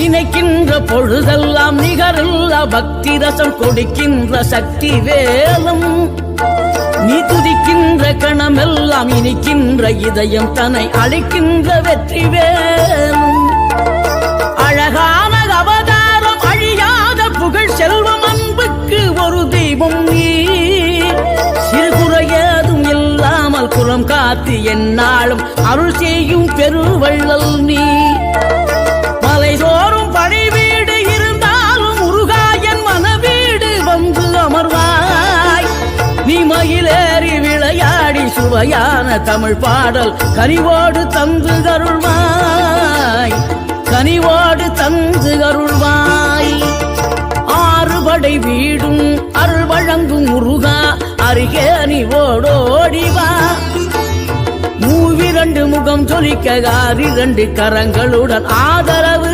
நினைக்கின்ற பொழுதெல்லாம் நிகரில்ல பக்தி ரசம் கொடுக்கின்ற சக்தி வேலும் நீ துதிக்கின்ற கணமெல்லாம் இனிக்கின்ற இதயம் தன்னை அளிக்கின்ற வெற்றி வேலும் அழகான அவதாரம் அழியாத புகழ் செல்வம் அன்புக்கு ஒரு தெய்வம் நீ சிறுகுறையதும் இல்லாமல் குலம் காத்து எந்நாளும் அருள் செய்யும் பெருவள்ளல் நீ மலை தோறும் படை வீடு இருந்தாலும் முருகாயன் மனவீடு வந்து அமர்வாய் நீ மயிலேறி விளையாடி சுவையான தமிழ் பாடல் கனிவோடு தந்து அருள்வாய் கனிவோடு தந்து அருள்வாய் ஆறுபடை வீடும் அருள் வழங்கும் முருகா அருகே நீ ஓடோடிவா மூவிரண்டு முகம் சொலிக்க 6 கரங்களுடன் ஆதரவு